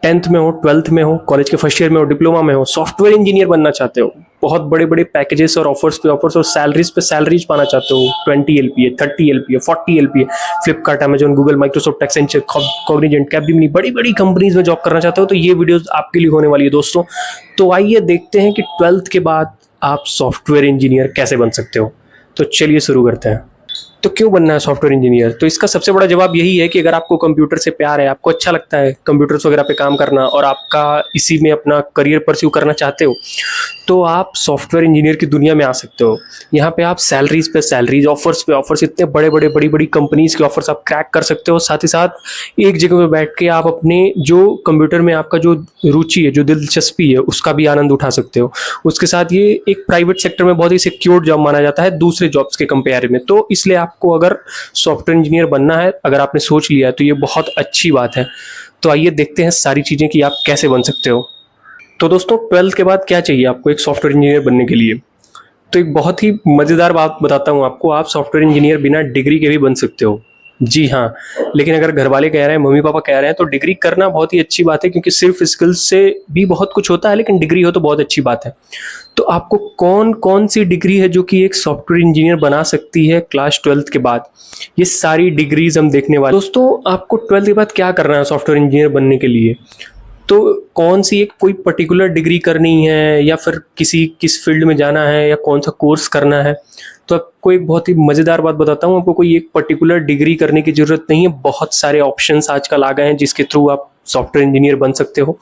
10th में हो, 12th में हो, कॉलेज के फर्स्ट ईयर में हो, डिप्लोमा में हो, सॉफ्टवेयर इंजीनियर बनना चाहते हो, बहुत बड़े बड़े पैकेजेस और ऑफर्स पे ऑफर्स और सैलरीज पे सैलरीज पाना चाहते हो, 20 LPA, 30 LPA, 40 LPA, Flipkart, Amazon, Google, Microsoft, Accenture, Cognizant, Capgemini, बड़ी बड़ी कंपनीज में जॉब करना चाहते हो, तो ये वीडियोस आपके लिए होने वाली है दोस्तों। तो आइए देखते हैं कि 12th के बाद आप सॉफ्टवेयर इंजीनियर कैसे बन सकते हो। तो चलिए शुरू करते हैं। तो क्यों बनना है सॉफ्टवेयर इंजीनियर? तो इसका सबसे बड़ा जवाब यही है कि अगर आपको कंप्यूटर से प्यार है, आपको अच्छा लगता है कंप्यूटर्स वगैरह पे काम करना और आपका इसी में अपना करियर परस्यू करना चाहते हो, तो आप सॉफ्टवेयर इंजीनियर की दुनिया में आ सकते हो। यहाँ पे आप सैलरीज पे सैलरीज, ऑफर्स पे ऑफर्स, इतने बड़े बड़े बड़ी बड़ी कंपनीज के ऑफर्स आप क्रैक कर सकते हो। साथ ही साथ एक जगह पे बैठ के आप अपने जो कंप्यूटर में आपका जो रुचि है, जो दिलचस्पी है, उसका भी आनंद उठा सकते हो। उसके साथ ये एक प्राइवेट सेक्टर में बहुत ही सिक्योर जॉब माना जाता है दूसरे जॉब्स के कंपेयर में। तो इसलिए आपको अगर सॉफ्टवेयर इंजीनियर बनना है, अगर आपने सोच लिया है, तो ये बहुत अच्छी बात है। तो आइए देखते हैं सारी चीज़ें कि आप कैसे बन सकते हो। तो दोस्तों 12th के बाद क्या चाहिए आपको एक सॉफ्टवेयर इंजीनियर बनने के लिए? तो एक बहुत ही मज़ेदार बात बताता हूँ आपको, आप सॉफ्टवेयर इंजीनियर बिना डिग्री के भी बन सकते हो। जी हाँ, लेकिन अगर घर वाले कह रहे हैं, मम्मी पापा कह रहे हैं, तो डिग्री करना बहुत ही अच्छी बात है, क्योंकि सिर्फ स्किल्स से भी बहुत कुछ होता है, लेकिन डिग्री हो तो बहुत अच्छी बात है। तो आपको कौन कौन सी डिग्री है जो कि एक सॉफ्टवेयर इंजीनियर बना सकती है क्लास 12th के बाद, ये सारी डिग्रीज हम देखने वाले। दोस्तों आपको 12th के बाद क्या करना है सॉफ्टवेयर इंजीनियर बनने के लिए? तो कौन सी एक कोई पर्टिकुलर डिग्री करनी है, या फिर किस फील्ड में जाना है, या कौन सा कोर्स करना है? तो आपको एक बहुत ही मज़ेदार बात बताता हूँ, आपको कोई एक पर्टिकुलर डिग्री करने की ज़रूरत नहीं है। बहुत सारे ऑप्शंस आजकल आ गए हैं जिसके थ्रू आप सॉफ्टवेयर इंजीनियर बन सकते हो।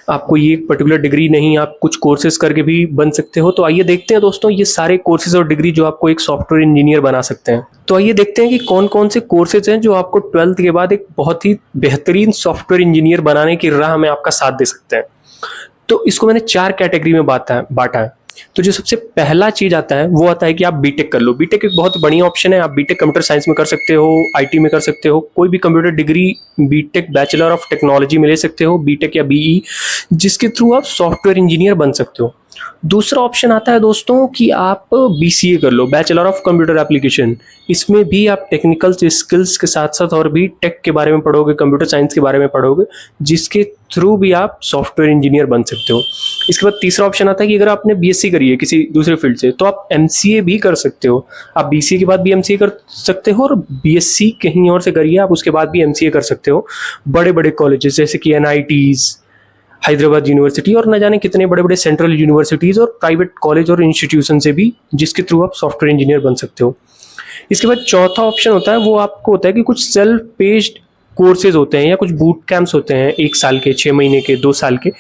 आपको ये एक पर्टिकुलर डिग्री नहीं, आप कुछ कोर्सेज करके भी बन सकते हो। तो आइए देखते हैं दोस्तों ये सारे कोर्सेज और डिग्री जो आपको एक सॉफ्टवेयर इंजीनियर बना सकते हैं। तो आइए देखते हैं कि कौन कौन से कोर्सेज हैं जो आपको 12th के बाद एक बहुत ही बेहतरीन सॉफ्टवेयर इंजीनियर बनाने की राह में आपका साथ दे सकते हैं। तो इसको मैंने 4 कैटेगरी में बांटा है। तो जो सबसे पहला चीज आता है वो आता है कि आप बीटेक कर लो। बीटेक एक बहुत बढ़िया ऑप्शन है। आप बीटेक कंप्यूटर साइंस में कर सकते हो, आईटी में कर सकते हो, कोई भी computer degree BTech bachelor of technology में ले सकते हो, बीटेक या बीई, जिसके थ्रू आप सॉफ्टवेयर इंजीनियर बन सकते हो। दूसरा ऑप्शन आता है दोस्तों कि आप बीसीए कर लो, बैचलर ऑफ कंप्यूटर एप्लीकेशन। इसमें भी आप टेक्निकल स्किल्स के साथ साथ और भी टेक के बारे में पढ़ोगे, कंप्यूटर साइंस के बारे में पढ़ोगे, जिसके थ्रू भी आप सॉफ्टवेयर इंजीनियर बन सकते हो। इसके बाद तीसरा ऑप्शन आता है कि अगर आपने बीएससी करी है किसी दूसरे फील्ड से, तो आप एमसीए भी कर सकते हो। आप बीसीए के बाद भी एमसीए कर सकते हो, और बीएससी कहीं और से करिए आप, उसके बाद भी एमसीए कर सकते हो। बड़े बड़े कॉलेजेस जैसे कि एनआईटीज, हैदराबाद यूनिवर्सिटी, और न जाने कितने बड़े बड़े सेंट्रल यूनिवर्सिटीज और प्राइवेट कॉलेज और इंस्टीट्यूशन से भी, जिसके थ्रू आप सॉफ्टवेयर इंजीनियर बन सकते हो। इसके बाद चौथा ऑप्शन होता है, वो आपको होता है कि कुछ सेल्फ पेस्ड कोर्सेज होते हैं या कुछ बूट कैंप्स होते हैं, 1 साल के, 6 महीने के, 2 साल के,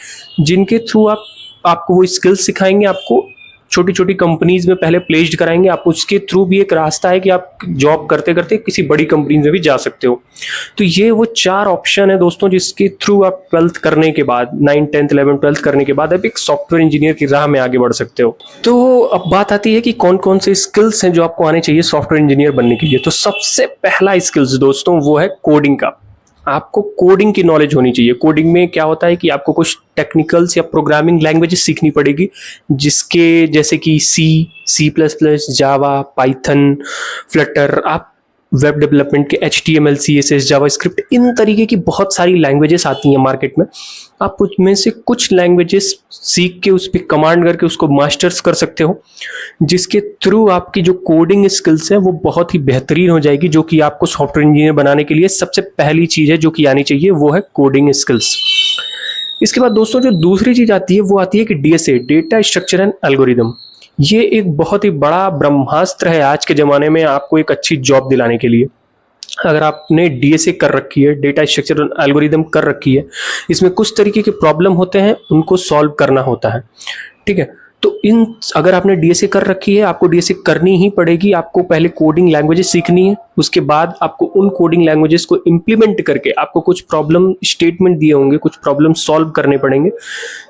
जिनके थ्रू आपको वो स्किल्स सिखाएंगे, आपको छोटी छोटी कंपनीज में पहले प्लेस्ड कराएंगे। आप उसके थ्रू भी एक रास्ता है कि आप जॉब करते करते किसी बड़ी कंपनी में भी जा सकते हो। तो ये वो 4 ऑप्शन है दोस्तों, जिसके थ्रू आप 12th करने के बाद, 9, 10, 11, 12th करने के बाद आप एक सॉफ्टवेयर इंजीनियर की राह में आगे बढ़ सकते हो। तो अब बात आती है कि कौन कौन से स्किल्स हैं जो आपको आने चाहिए सॉफ्टवेयर इंजीनियर बनने के लिए। तो सबसे पहला स्किल्स दोस्तों वो है कोडिंग का। आपको कोडिंग की नॉलेज होनी चाहिए। कोडिंग में क्या होता है कि आपको कुछ टेक्निकल्स या प्रोग्रामिंग लैंग्वेजेस सीखनी पड़ेगी, जिसके जैसे कि सी प्लस प्लस, जावा, पाइथन, फ्लटर। आप वेब डेवलपमेंट के HTML, CSS, जावास्क्रिप्ट, इन तरीके की बहुत सारी लैंग्वेजेस आती हैं मार्केट में। आप उसमें से कुछ लैंग्वेजेस सीख के उस पर कमांड करके उसको मास्टर्स कर सकते हो, जिसके थ्रू आपकी जो कोडिंग स्किल्स है वो बहुत ही बेहतरीन हो जाएगी। जो कि आपको सॉफ्टवेयर इंजीनियर बनाने के लिए सबसे पहली चीज़ है जो कि आनी चाहिए, वो है कोडिंग स्किल्स। इसके बाद दोस्तों जो दूसरी चीज़ आती है वो आती है कि DSA, data structure and algorithm. ये एक बहुत ही बड़ा ब्रह्मास्त्र है आज के ज़माने में आपको एक अच्छी जॉब दिलाने के लिए। अगर आपने DSA कर रखी है, डेटा स्ट्रक्चर एंड एल्गोरिदम कर रखी है, इसमें कुछ तरीके के प्रॉब्लम होते हैं, उनको सॉल्व करना होता है, ठीक है। तो अगर आपने DSA कर रखी है, आपको DSA करनी ही पड़ेगी। आपको पहले कोडिंग लैंग्वेजेस सीखनी है, उसके बाद आपको उन कोडिंग लैंग्वेजेस को इम्प्लीमेंट करके आपको कुछ प्रॉब्लम स्टेटमेंट दिए होंगे, कुछ प्रॉब्लम सॉल्व करने पड़ेंगे,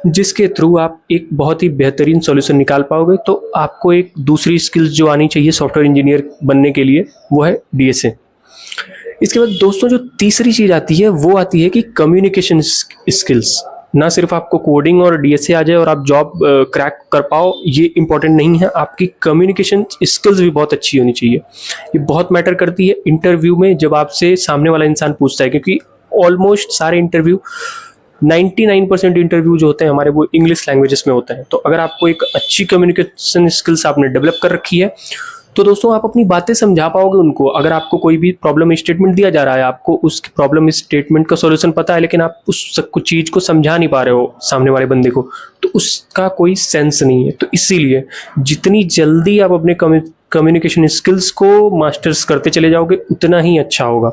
जिसके थ्रू आप एक बहुत ही बेहतरीन सॉल्यूशन निकाल पाओगे। तो आपको एक दूसरी स्किल्स जो आनी चाहिए सॉफ्टवेयर इंजीनियर बनने के लिए, वो है DSA। इसके बाद दोस्तों जो तीसरी चीज़ आती है वो आती है कि कम्युनिकेशन स्किल्स। ना सिर्फ आपको कोडिंग और DSA आ जाए और आप जॉब क्रैक कर पाओ, ये इंपॉर्टेंट नहीं है, आपकी कम्युनिकेशन स्किल्स भी बहुत अच्छी होनी चाहिए। ये बहुत मैटर करती है इंटरव्यू में, जब आपसे सामने वाला इंसान पूछता है, क्योंकि ऑलमोस्ट सारे इंटरव्यू 99% इंटरव्यू जो होते हैं हमारे वो इंग्लिश लैंग्वेजेस में होते हैं। तो अगर आपको एक अच्छी कम्युनिकेशन स्किल्स आपने डेवलप कर रखी है तो दोस्तों आप अपनी बातें समझा पाओगे उनको। अगर आपको कोई भी प्रॉब्लम स्टेटमेंट दिया जा रहा है, आपको उस प्रॉब्लम स्टेटमेंट का सॉल्यूशन पता है, लेकिन आप उस कुछ चीज़ को समझा नहीं पा रहे हो सामने वाले बंदे को, तो उसका कोई सेंस नहीं है। तो इसीलिए जितनी जल्दी आप अपने कम्युनिकेशन स्किल्स को मास्टर्स करते चले जाओगे उतना ही अच्छा होगा।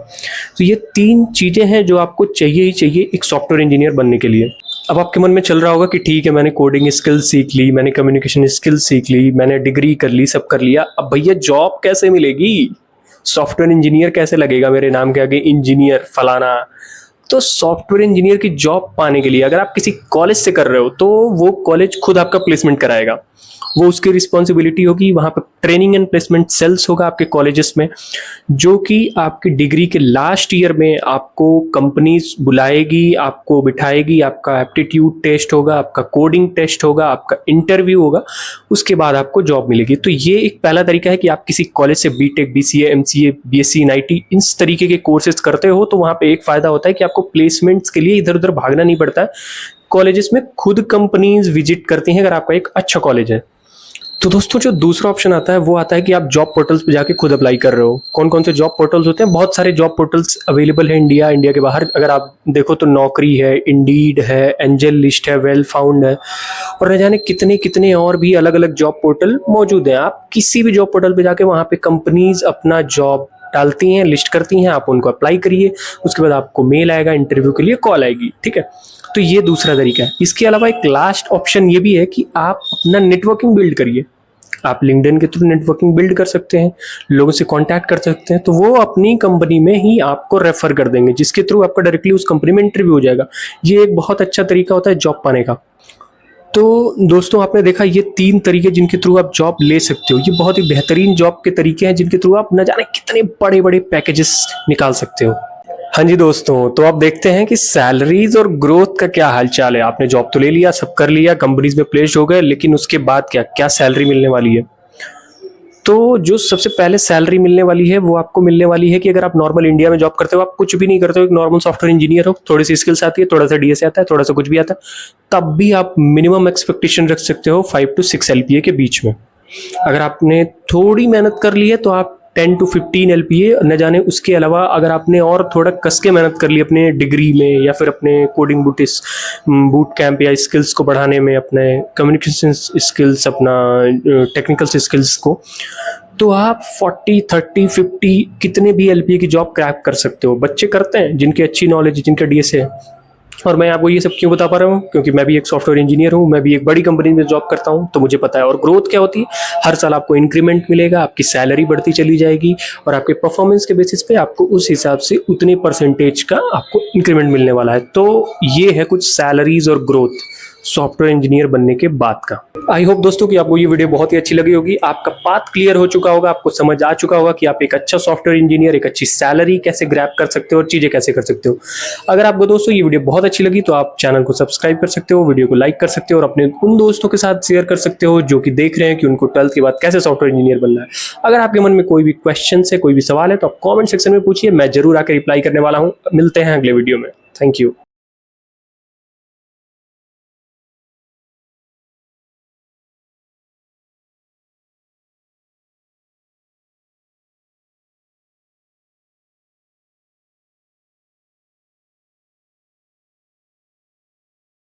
तो ये 3 चीज़ें हैं जो आपको चाहिए ही चाहिए एक सॉफ्टवेयर इंजीनियर बनने के लिए। अब आपके मन में चल रहा होगा कि ठीक है, मैंने कोडिंग स्किल्स सीख ली, मैंने कम्युनिकेशन स्किल्स सीख ली, मैंने डिग्री कर ली, सब कर लिया, अब भैया जॉब कैसे मिलेगी? सॉफ्टवेयर इंजीनियर कैसे लगेगा मेरे नाम के आगे इंजीनियर फलाना? तो सॉफ्टवेयर इंजीनियर की जॉब पाने के लिए अगर आप किसी कॉलेज से कर रहे हो तो वो कॉलेज खुद आपका प्लेसमेंट कराएगा। वो उसकी रिस्पॉन्सिबिलिटी होगी, वहाँ पर ट्रेनिंग एंड प्लेसमेंट सेल्स होगा आपके कॉलेजेस में, जो कि आपकी डिग्री के लास्ट ईयर में आपको कंपनीज बुलाएगी, आपको बिठाएगी, आपका एप्टीट्यूड टेस्ट होगा, आपका कोडिंग टेस्ट होगा, आपका इंटरव्यू होगा, उसके बाद आपको जॉब मिलेगी। तो ये एक पहला तरीका है कि आप किसी कॉलेज से BTech, BCA, MCA, BSc in IT इस तरीके के कोर्सेज करते हो तो वहाँ पे एक फ़ायदा होता है कि आपको प्लेसमेंट्स के लिए इधर उधर भागना नहीं पड़ता है। कॉलेजेस में खुद कंपनीज विजिट करती हैं अगर आपका एक अच्छा कॉलेज है। तो दोस्तों जो दूसरा ऑप्शन आता है वो आता है कि आप जॉब पोर्टल्स पे जाके खुद अप्लाई कर रहे हो। कौन कौन से जॉब पोर्टल्स होते हैं? बहुत सारे जॉब पोर्टल्स अवेलेबल है इंडिया के बाहर। अगर आप देखो तो नौकरी है, इंडीड है, एंजल लिस्ट है, वेल फाउंड है, और न जाने कितने कितने और भी अलग अलग जॉब पोर्टल मौजूद हैं। आप किसी भी जॉब पोर्टल पे जाके वहाँ पे कंपनीज अपना जॉब डालती हैं, लिस्ट करती हैं, आप उनको अप्लाई करिए, उसके बाद आपको मेल आएगा, इंटरव्यू के लिए कॉल आएगी, ठीक है। तो ये दूसरा तरीका है। इसके अलावा एक लास्ट ऑप्शन ये भी है कि आप अपना नेटवर्किंग बिल्ड करिए। आप लिंक्डइन के थ्रू नेटवर्किंग बिल्ड कर सकते हैं, लोगों से कांटेक्ट कर सकते हैं, तो वो अपनी कंपनी में ही आपको रेफर कर देंगे, जिसके थ्रू आपका डायरेक्टली उस कंपनी में इंटरव्यू हो जाएगा। ये एक बहुत अच्छा तरीका होता है जॉब पाने का। तो दोस्तों आपने देखा ये 3 तरीके जिनके थ्रू आप जॉब ले सकते हो। ये बहुत ही बेहतरीन जॉब के तरीके हैं जिनके थ्रू आप न जाने कितने बड़े बड़े पैकेजेस निकाल सकते हो। हाँ जी दोस्तों, तो आप देखते हैं कि सैलरीज और ग्रोथ का क्या हालचाल है। आपने जॉब तो ले लिया, सब कर लिया, कंपनीज में प्लेस्ड हो गए, लेकिन उसके बाद क्या सैलरी मिलने वाली है? तो जो सबसे पहले सैलरी मिलने वाली है वो आपको मिलने वाली है कि अगर आप नॉर्मल इंडिया में जॉब करते हो, आप कुछ भी नहीं करते हो, एक नॉर्मल सॉफ्टवेयर इंजीनियर हो, थोड़ी सी स्किल्स आती है, थोड़ा सा डीएस आता है, थोड़ा सा कुछ भी आता है, तब भी आप मिनिमम एक्सपेक्टेशन रख सकते हो 5 to 6 एलपीए के बीच में। अगर आपने थोड़ी मेहनत कर ली है तो आप 10 to 15 एलपीए न जाने। उसके अलावा अगर आपने और थोड़ा कस के मेहनत कर ली अपने डिग्री में या फिर अपने कोडिंग बूट कैंप या स्किल्स को बढ़ाने में, अपने कम्युनिकेशन स्किल्स, अपना टेक्निकल स्किल्स को, तो आप 40, 30, 50 कितने भी एलपीए की जॉब क्रैक कर सकते हो। बच्चे करते हैं जिनकी अच्छी नॉलेज, जिनका डीएस है। और मैं आपको ये सब क्यों बता पा रहा हूँ? क्योंकि मैं भी एक सॉफ्टवेयर इंजीनियर हूँ, मैं भी एक बड़ी कंपनी में जॉब करता हूँ, तो मुझे पता है। और ग्रोथ क्या होती है? हर साल आपको इंक्रीमेंट मिलेगा, आपकी सैलरी बढ़ती चली जाएगी, और आपके परफॉर्मेंस के बेसिस पे आपको उस हिसाब से उतने परसेंटेज का आपको इंक्रीमेंट मिलने वाला है। तो ये है कुछ सैलरीज और ग्रोथ सॉफ्टवेयर इंजीनियर बनने के बाद का। आई होप दोस्तों कि आपको ये वीडियो बहुत ही अच्छी लगी होगी। आपका पाथ क्लियर हो चुका होगा, आपको समझ आ चुका होगा कि आप एक अच्छा सॉफ्टवेयर इंजीनियर, एक अच्छी सैलरी कैसे ग्रैब कर सकते हो और चीजें कैसे कर सकते हो। अगर आपको दोस्तों ये वीडियो बहुत अच्छी लगी तो आप चैनल को सब्सक्राइब कर सकते हो, वीडियो को लाइक कर सकते हो, और अपने उन दोस्तों के साथ शेयर कर सकते हो जो कि देख रहे हैं कि उनको 12th के बाद कैसे सॉफ्टवेयर इंजीनियर बनना है। अगर आपके मन में कोई भी क्वेश्चन है, कोई भी सवाल है, तो आप कॉमेंट सेक्शन में पूछिए, मैं जरूर आकर रिप्लाई करने वाला हूँ। मिलते हैं अगले वीडियो में। Thank you.